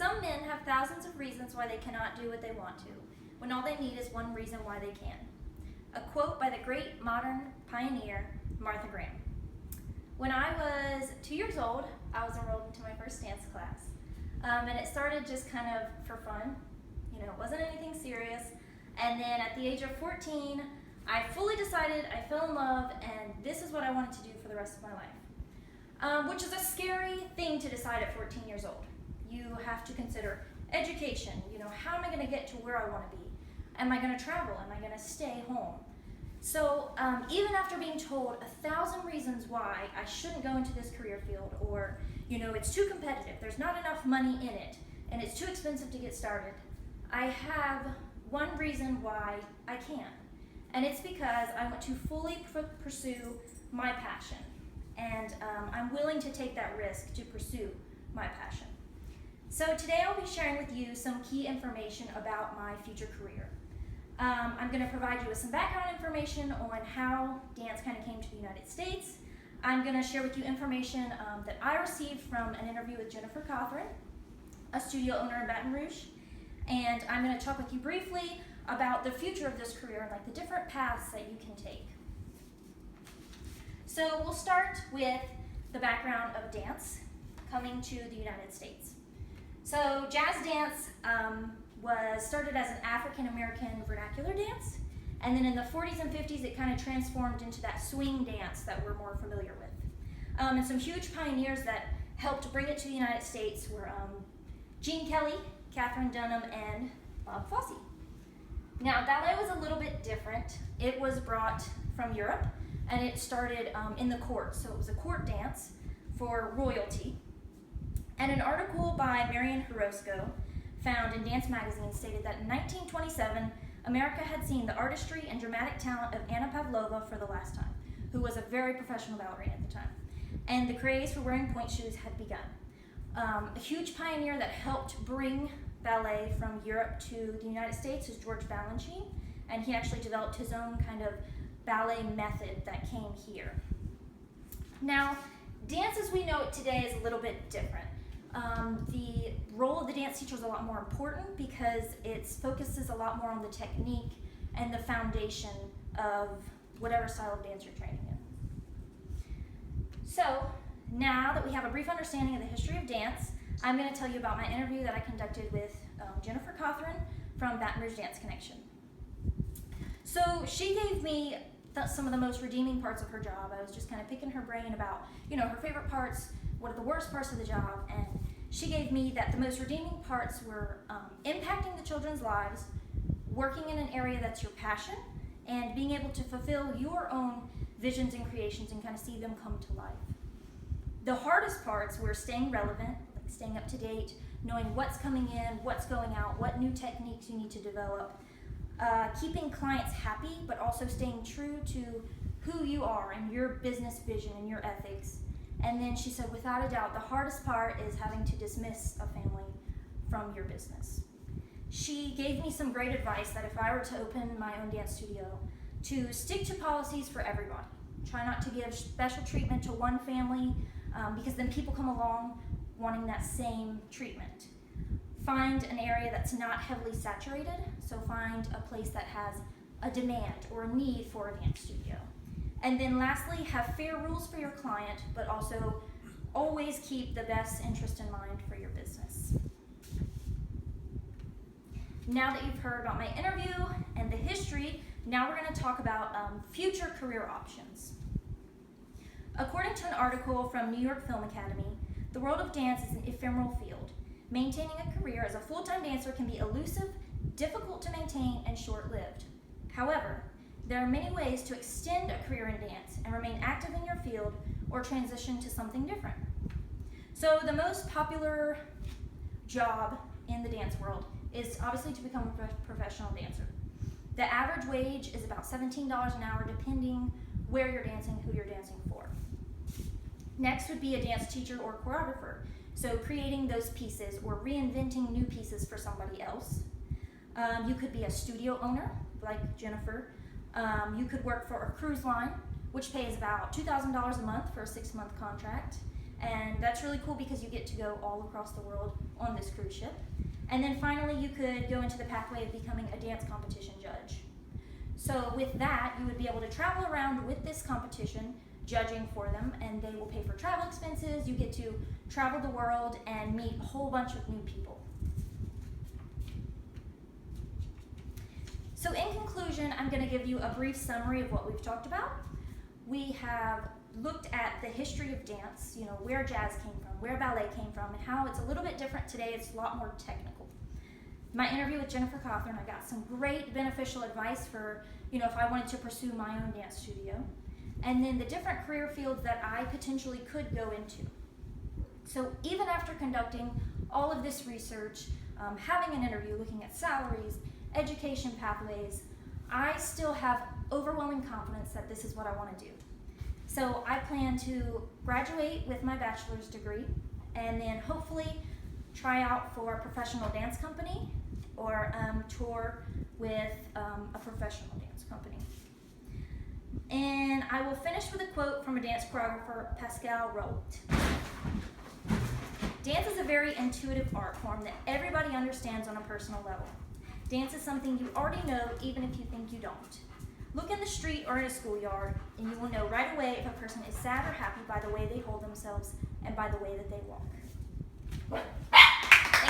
Some men have thousands of reasons why they cannot do what they want to, when all they need is one reason why they can. A quote by the great modern pioneer, Martha Graham. When I was 2 years old, I was enrolled into my first dance class. And it started just kind of for fun. It wasn't anything serious. And then at the age of 14, I fully decided, I fell in love, and this is what I wanted to do for the rest of my life. Which is a scary thing to decide at 14 years old. You have to consider education. How am I going to get to where I want to be? Am I going to travel? Am I going to stay home? So even after being told 1,000 reasons why I shouldn't go into this career field, or it's too competitive, there's not enough money in it, and it's too expensive to get started, I have one reason why I can. And it's because I want to fully pursue my passion. And I'm willing to take that risk to pursue my passion. So today I'll be sharing with you some key information about my future career. I'm going to provide you with some background information on how dance kind of came to the United States. I'm going to share with you information that I received from an interview with Jennifer Cothran, a studio owner in Baton Rouge. And I'm going to talk with you briefly about the future of this career and the different paths that you can take. So we'll start with the background of dance coming to the United States. So jazz dance was started as an African-American vernacular dance, and then in the 40s and 50s it kind of transformed into that swing dance that we're more familiar with. And some huge pioneers that helped bring it to the United States were Gene Kelly, Catherine Dunham, and Bob Fosse. Now, ballet was a little bit different. It was brought from Europe, and it started in the court. So it was a court dance for royalty. And an article by Marian Horosco, found in Dance Magazine, stated that in 1927, America had seen the artistry and dramatic talent of Anna Pavlova for the last time, who was a very professional ballerina at the time. And the craze for wearing pointe shoes had begun. A huge pioneer that helped bring ballet from Europe to the United States is George Balanchine, and he actually developed his own kind of ballet method that came here. Now, dance as we know it today is a little bit different. The role of the dance teacher is a lot more important because it focuses a lot more on the technique and the foundation of whatever style of dance you're training in. So, now that we have a brief understanding of the history of dance, I'm going to tell you about my interview that I conducted with Jennifer Cothran from Baton Rouge Dance Connection. So she gave me some of the most redeeming parts of her job. I was just kind of picking her brain about, her favorite parts, what are the worst parts of the job, and she gave me that the most redeeming parts were impacting the children's lives, working in an area that's your passion, and being able to fulfill your own visions and creations and kind of see them come to life. The hardest parts were staying relevant, staying up to date, knowing what's coming in, what's going out, what new techniques you need to develop, keeping clients happy, but also staying true to who you are and your business vision and your ethics. And then she said, without a doubt, the hardest part is having to dismiss a family from your business. She gave me some great advice that if I were to open my own dance studio, to stick to policies for everybody. Try not to give special treatment to one family, because then people come along wanting that same treatment. Find an area that's not heavily saturated, so find a place that has a demand or a need for a dance studio. And then lastly, have fair rules for your client, but also always keep the best interest in mind for your business. Now that you've heard about my interview and the history, now we're going to talk about future career options. According to an article from New York Film Academy, the world of dance is an ephemeral field. Maintaining a career as a full-time dancer can be elusive, difficult to maintain, and short-lived. However, there are many ways to extend a career in dance and remain active in your field or transition to something different. So the most popular job in the dance world is obviously to become a professional dancer. The average wage is about $17 an hour depending where you're dancing, who you're dancing for. Next would be a dance teacher or choreographer, so creating those pieces or reinventing new pieces for somebody else. You could be a studio owner, like Jennifer. You could work for a cruise line, which pays about $2,000 a month for a 6-month contract. And that's really cool because you get to go all across the world on this cruise ship. And then finally, you could go into the pathway of becoming a dance competition judge. So with that, you would be able to travel around with this competition, judging for them, and they will pay for travel expenses. You get to travel the world and meet a whole bunch of new people. So in conclusion, I'm going to give you a brief summary of what we've talked about. We have looked at the history of dance, where jazz came from, where ballet came from, and how it's a little bit different today. It's a lot more technical. My interview with Jennifer Cawthorn, I got some great beneficial advice for, if I wanted to pursue my own dance studio. And then the different career fields that I potentially could go into. So even after conducting all of this research, having an interview, looking at salaries, education pathways, I still have overwhelming confidence that this is what I want to do. So I plan to graduate with my bachelor's degree and then hopefully try out for a professional dance company or tour with a professional dance company. And I will finish with a quote from a dance choreographer, Pascal Rolt. Dance is a very intuitive art form that everybody understands on a personal level. Dance is something you already know even if you think you don't. Look in the street or in a schoolyard and you will know right away if a person is sad or happy by the way they hold themselves and by the way that they walk.